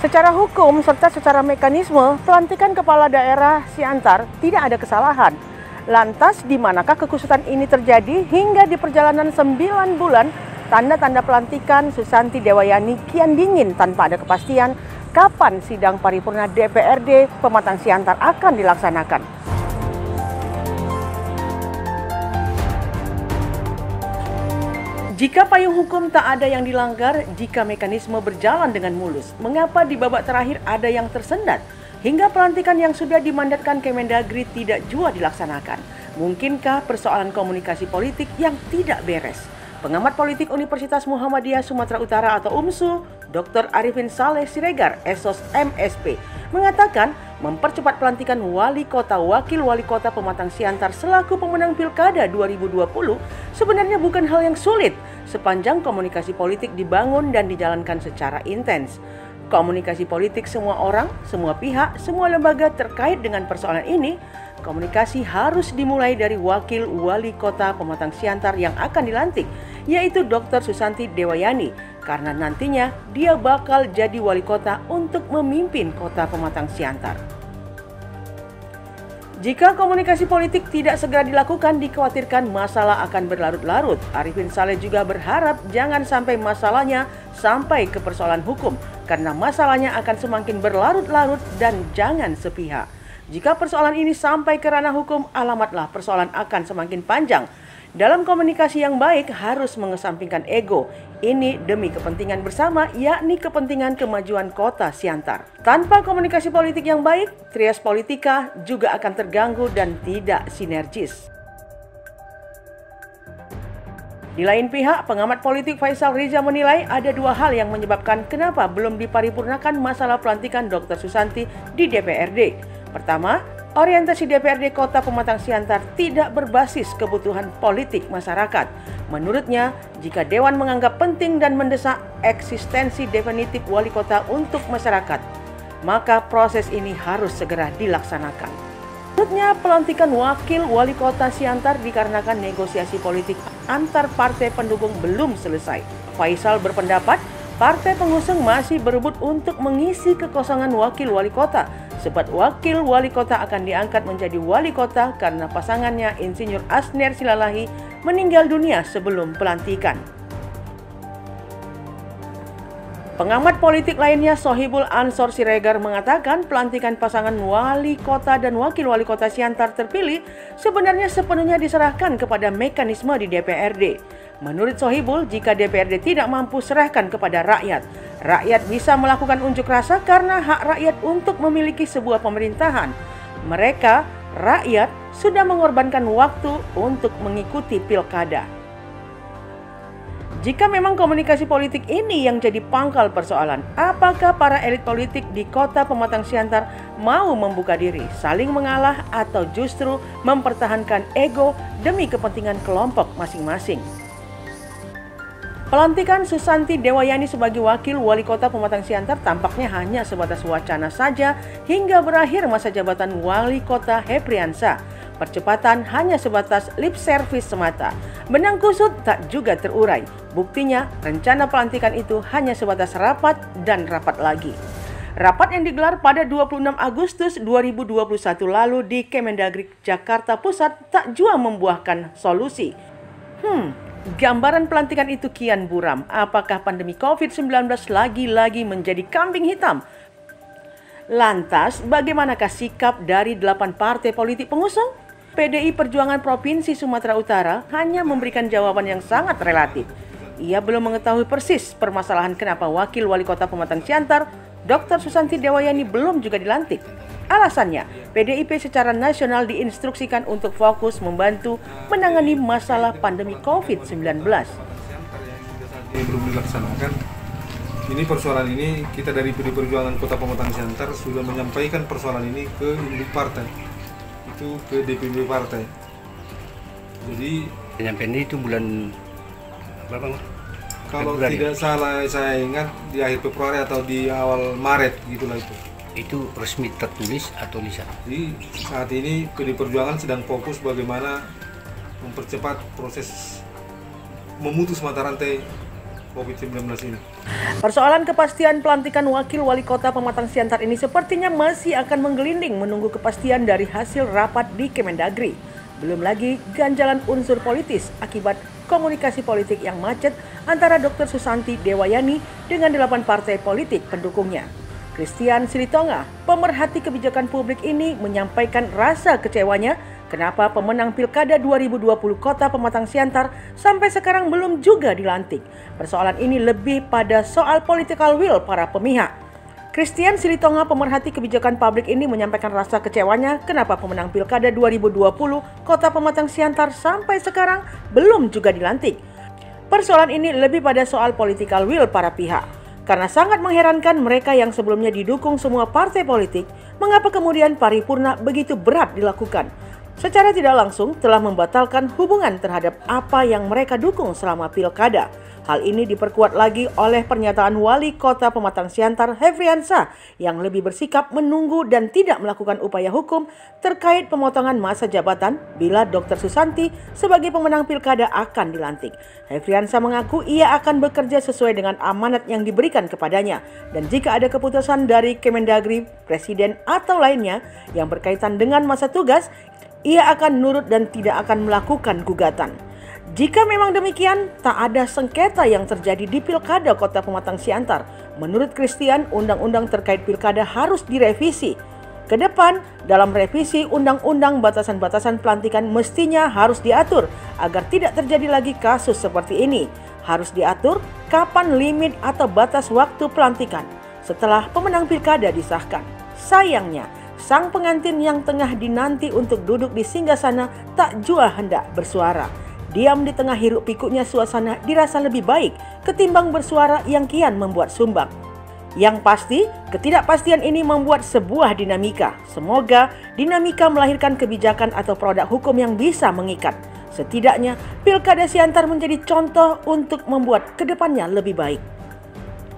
Secara hukum serta secara mekanisme, pelantikan kepala daerah Siantar tidak ada kesalahan. Lantas, di manakah kekusutan ini terjadi hingga di perjalanan 9 bulan, tanda-tanda pelantikan Susanti Dewayani kian dingin tanpa ada kepastian kapan sidang paripurna DPRD Pematang Siantar akan dilaksanakan. Jika payung hukum tak ada yang dilanggar, jika mekanisme berjalan dengan mulus, mengapa di babak terakhir ada yang tersendat? Hingga pelantikan yang sudah dimandatkan Kemendagri tidak jua dilaksanakan. Mungkinkah persoalan komunikasi politik yang tidak beres? Pengamat politik Universitas Muhammadiyah Sumatera Utara atau UMSU, Dr. Arifin Saleh Siregar, Esos MSP, mengatakan mempercepat pelantikan wali kota wakil wali kota Pematang Siantar selaku pemenang Pilkada 2020 sebenarnya bukan hal yang sulit sepanjang komunikasi politik dibangun dan dijalankan secara intens. Komunikasi politik semua orang, semua pihak, semua lembaga terkait dengan persoalan ini, komunikasi harus dimulai dari wakil wali kota Pematang Siantar yang akan dilantik, yaitu Dr. Susanti Dewayani, karena nantinya dia bakal jadi wali kota untuk memimpin kota Pematang Siantar. Jika komunikasi politik tidak segera dilakukan, dikhawatirkan masalah akan berlarut-larut. Arifin Saleh juga berharap jangan sampai masalahnya sampai ke persoalan hukum, karena masalahnya akan semakin berlarut-larut dan jangan sepihak. Jika persoalan ini sampai ke ranah hukum, alamatlah persoalan akan semakin panjang. Dalam komunikasi yang baik harus mengesampingkan ego. Ini demi kepentingan bersama, yakni kepentingan kemajuan kota Siantar. Tanpa komunikasi politik yang baik, trias politika juga akan terganggu dan tidak sinergis. Di lain pihak, pengamat politik Faisal Riza menilai ada dua hal yang menyebabkan kenapa belum diparipurnakan masalah pelantikan Dr. Susanti di DPRD. Pertama, orientasi DPRD Kota Pematang Siantar tidak berbasis kebutuhan politik masyarakat. Menurutnya, jika Dewan menganggap penting dan mendesak eksistensi definitif wali kota untuk masyarakat, maka proses ini harus segera dilaksanakan. Menurutnya, pelantikan wakil wali kota Siantar dikarenakan negosiasi politik antar partai pendukung belum selesai. Faisal berpendapat, partai pengusung masih berebut untuk mengisi kekosongan wakil wali kota, sebab wakil wali kota akan diangkat menjadi wali kota karena pasangannya Insinyur Asner Silalahi meninggal dunia sebelum pelantikan. Pengamat politik lainnya Sohibul Ansor Siregar mengatakan pelantikan pasangan wali kota dan wakil wali kota Siantar terpilih sebenarnya sepenuhnya diserahkan kepada mekanisme di DPRD. Menurut Sohibul, jika DPRD tidak mampu serahkan kepada rakyat, rakyat bisa melakukan unjuk rasa karena hak rakyat untuk memiliki sebuah pemerintahan. Mereka, rakyat, sudah mengorbankan waktu untuk mengikuti pilkada. Jika memang komunikasi politik ini yang jadi pangkal persoalan, apakah para elit politik di kota Pematang Siantar mau membuka diri, saling mengalah, atau justru mempertahankan ego demi kepentingan kelompok masing-masing? Pelantikan Susanti Dewayani sebagai wakil wali kota Pematang Siantar tampaknya hanya sebatas wacana saja hingga berakhir masa jabatan wali kota Hepriansa. Percepatan hanya sebatas lip service semata. Benang kusut tak juga terurai. Buktinya, rencana pelantikan itu hanya sebatas rapat dan rapat lagi. Rapat yang digelar pada 26 Agustus 2021 lalu di Kemendagri Jakarta Pusat tak jua membuahkan solusi. Gambaran pelantikan itu kian buram. Apakah pandemi COVID-19 lagi-lagi menjadi kambing hitam? Lantas, bagaimanakah sikap dari 8 partai politik pengusung? PDI Perjuangan Provinsi Sumatera Utara hanya memberikan jawaban yang sangat relatif. Ia belum mengetahui persis permasalahan kenapa wakil wali kota Pematang Siantar, Dr. Susanti Dewayani belum juga dilantik. Alasannya, PDIP secara nasional diinstruksikan untuk fokus membantu menangani masalah pandemi COVID-19. Ini belum dilaksanakan. Ini persoalan ini kita dari PDI Perjuangan Kota Pematang Siantar sudah menyampaikan persoalan ini ke induk partai, itu ke DPP partai. Jadi penyampaian itu bulan berapa? Kalau Februari. tidak salah saya ingat di akhir Februari atau di awal Maret gitulah itu. Itu resmi tertulis atau lisan? Jadi saat ini PDI Perjuangan sedang fokus bagaimana mempercepat proses memutus mata rantai COVID-19 ini. Persoalan kepastian pelantikan wakil wali kota Pematang Siantar ini sepertinya masih akan menggelinding menunggu kepastian dari hasil rapat di Kemendagri. Belum lagi ganjalan unsur politis akibat komunikasi politik yang macet antara Dr. Susanti Dewayani dengan 8 partai politik pendukungnya. Christian Silitonga, pemerhati kebijakan publik ini menyampaikan rasa kecewanya kenapa pemenang Pilkada 2020 Kota Pematang Siantar sampai sekarang belum juga dilantik. Persoalan ini lebih pada soal political will para pemihak. Christian Silitonga, pemerhati kebijakan publik ini menyampaikan rasa kecewanya kenapa pemenang Pilkada 2020 Kota Pematang Siantar sampai sekarang belum juga dilantik. Persoalan ini lebih pada soal political will para pihak. Karena sangat mengherankan mereka yang sebelumnya didukung semua partai politik, mengapa kemudian paripurna begitu berat dilakukan? Secara tidak langsung telah membatalkan hubungan terhadap apa yang mereka dukung selama pilkada. Hal ini diperkuat lagi oleh pernyataan Wali Kota Pematang Siantar Hefriansah yang lebih bersikap menunggu dan tidak melakukan upaya hukum terkait pemotongan masa jabatan bila Dr. Susanti sebagai pemenang pilkada akan dilantik. Hefriansah mengaku ia akan bekerja sesuai dengan amanat yang diberikan kepadanya dan jika ada keputusan dari Kemendagri, Presiden atau lainnya yang berkaitan dengan masa tugas, ia akan nurut dan tidak akan melakukan gugatan. Jika memang demikian, tak ada sengketa yang terjadi di Pilkada Kota Pematang Siantar. Menurut Christian, undang-undang terkait pilkada harus direvisi. Ke depan, dalam revisi undang-undang batasan-batasan pelantikan mestinya harus diatur agar tidak terjadi lagi kasus seperti ini. Harus diatur kapan limit atau batas waktu pelantikan setelah pemenang pilkada disahkan. Sayangnya, sang pengantin yang tengah dinanti untuk duduk di singgasana tak jua hendak bersuara. Diam di tengah hiruk pikuknya suasana dirasa lebih baik ketimbang bersuara yang kian membuat sumbang. Yang pasti, ketidakpastian ini membuat sebuah dinamika. Semoga dinamika melahirkan kebijakan atau produk hukum yang bisa mengikat. Setidaknya, Pilkada Siantar menjadi contoh untuk membuat kedepannya lebih baik.